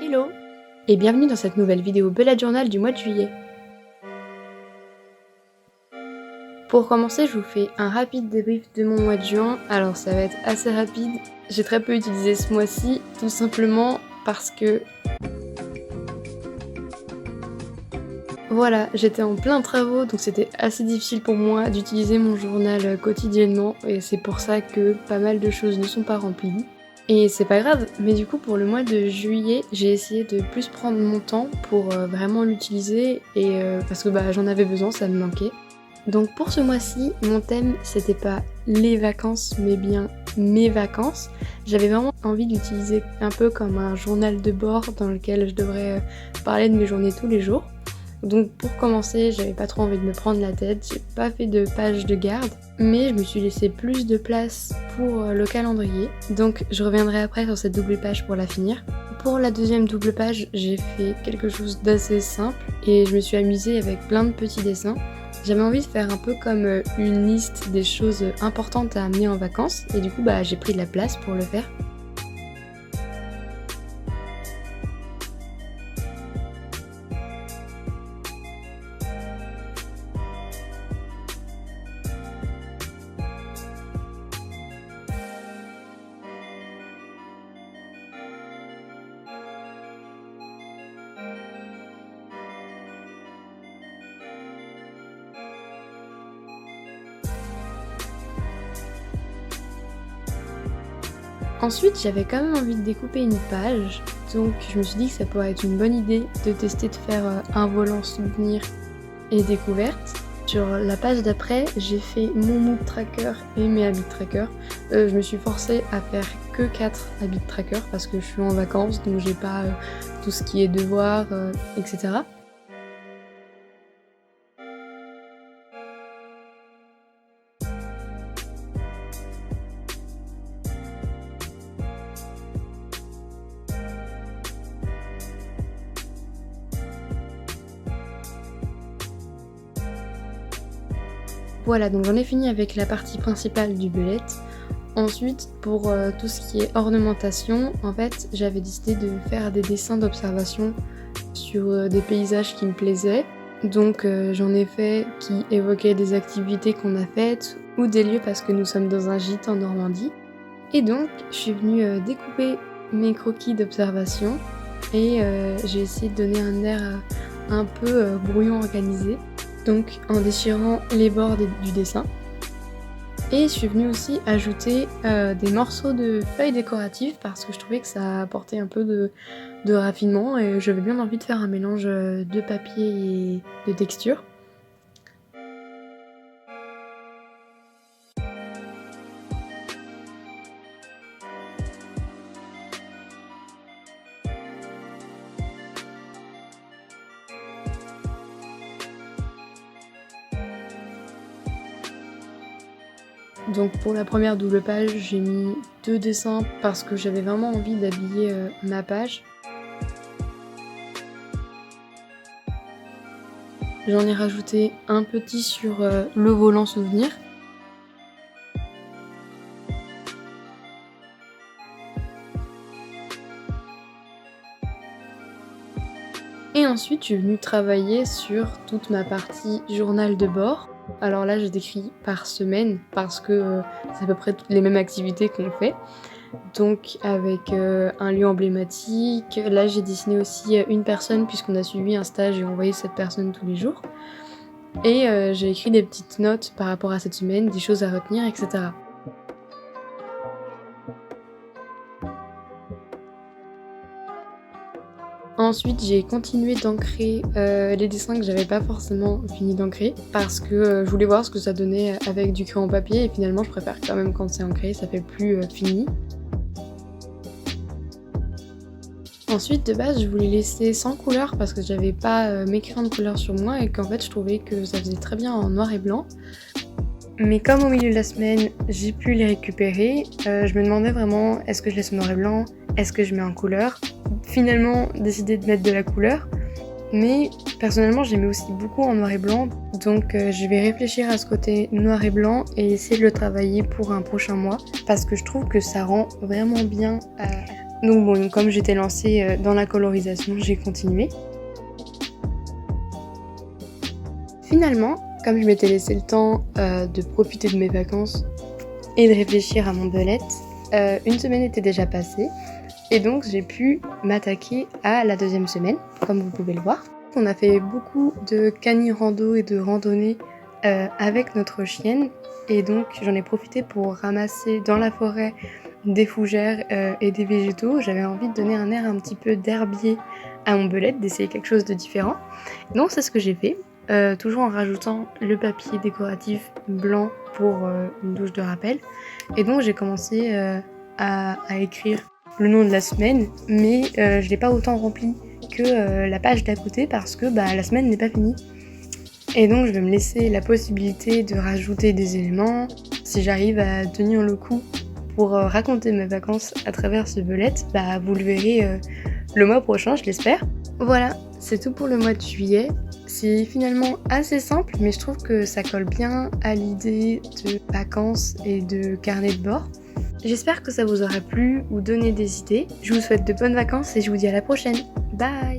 Hello et bienvenue dans cette nouvelle vidéo bullet journal du mois de juillet. Pour commencer, je vous fais un rapide débrief de mon mois de juin. Alors ça va être assez rapide, j'ai très peu utilisé ce mois-ci, tout simplement parce que... Voilà, j'étais en plein travaux, donc c'était assez difficile pour moi d'utiliser mon journal quotidiennement, et c'est pour ça que pas mal de choses ne sont pas remplies. Et c'est pas grave, mais du coup pour le mois de juillet, j'ai essayé de plus prendre mon temps pour vraiment l'utiliser, et parce que j'en avais besoin, ça me manquait. Donc pour ce mois-ci, mon thème c'était pas les vacances, mais bien mes vacances. J'avais vraiment envie d'utiliser un peu comme un journal de bord dans lequel je devrais parler de mes journées tous les jours. Donc pour commencer, j'avais pas trop envie de me prendre la tête, j'ai pas fait de page de garde, mais je me suis laissé plus de place pour le calendrier. Donc je reviendrai après sur cette double page pour la finir. Pour la deuxième double page, j'ai fait quelque chose d'assez simple et je me suis amusée avec plein de petits dessins. J'avais envie de faire un peu comme une liste des choses importantes à amener en vacances et du coup j'ai pris de la place pour le faire. Ensuite, j'avais quand même envie de découper une page, donc je me suis dit que ça pourrait être une bonne idée de tester de faire un volant souvenir et découverte. Sur la page d'après, j'ai fait mon mood tracker et mes habits tracker. Je me suis forcée à faire que 4 habits tracker parce que je suis en vacances, donc j'ai pas tout ce qui est devoir, etc. Voilà, donc j'en ai fini avec la partie principale du bullet. Ensuite, pour tout ce qui est ornementation, en fait, j'avais décidé de faire des dessins d'observation sur des paysages qui me plaisaient. Donc j'en ai fait qui évoquaient des activités qu'on a faites ou des lieux parce que nous sommes dans un gîte en Normandie. Et donc, je suis venue découper mes croquis d'observation et j'ai essayé de donner un air un peu brouillon organisé. Donc en déchirant les bords du dessin. Et je suis venue aussi ajouter des morceaux de feuilles décoratives parce que je trouvais que ça apportait un peu de raffinement et j'avais bien envie de faire un mélange de papier et de texture. Donc pour la première double page, j'ai mis 2 dessins parce que j'avais vraiment envie d'habiller ma page. J'en ai rajouté un petit sur le volant souvenir. Et ensuite, je suis venue travailler sur toute ma partie journal de bord. Alors là, je décris par semaine parce que c'est à peu près toutes les mêmes activités qu'on fait. Donc avec un lieu emblématique. Là, j'ai dessiné aussi une personne puisqu'on a suivi un stage et on voyait cette personne tous les jours. Et j'ai écrit des petites notes par rapport à cette semaine, des choses à retenir, etc. Ensuite, j'ai continué d'ancrer les dessins que j'avais pas forcément fini d'ancrer parce que je voulais voir ce que ça donnait avec du crayon papier et finalement je préfère quand même quand c'est ancré, ça fait plus fini. Ensuite, de base, je voulais laisser sans couleur parce que j'avais pas mes crayons de couleur sur moi et qu'en fait je trouvais que ça faisait très bien en noir et blanc. Mais comme au milieu de la semaine, j'ai pu les récupérer, je me demandais vraiment est-ce que je laisse en noir et blanc, est-ce que je mets en couleur. Finalement, décidé de mettre de la couleur, mais personnellement j'aimais aussi beaucoup en noir et blanc, donc je vais réfléchir à ce côté noir et blanc et essayer de le travailler pour un prochain mois, parce que je trouve que ça rend vraiment bien Donc bon, comme j'étais lancée dans la colorisation, j'ai continué. Finalement, comme je m'étais laissé le temps de profiter de mes vacances et de réfléchir à mon bullet, une semaine était déjà passée et donc j'ai pu m'attaquer à la deuxième semaine, comme vous pouvez le voir. On a fait beaucoup de cani-rando et de randonnées avec notre chienne et donc j'en ai profité pour ramasser dans la forêt des fougères et des végétaux. J'avais envie de donner un air un petit peu d'herbier à mon belette, d'essayer quelque chose de différent. Donc c'est ce que j'ai fait, toujours en rajoutant le papier décoratif blanc pour une douche de rappel. Et donc j'ai commencé à écrire le nom de la semaine, mais je l'ai pas autant rempli que la page d'à côté parce que la semaine n'est pas finie. Et donc je vais me laisser la possibilité de rajouter des éléments. Si j'arrive à tenir le coup pour raconter mes vacances à travers ce bullet, vous le verrez le mois prochain, je l'espère. Voilà, c'est tout pour le mois de juillet. C'est finalement assez simple, mais je trouve que ça colle bien à l'idée de vacances et de carnet de bord. J'espère que ça vous aura plu ou donné des idées. Je vous souhaite de bonnes vacances et je vous dis à la prochaine. Bye!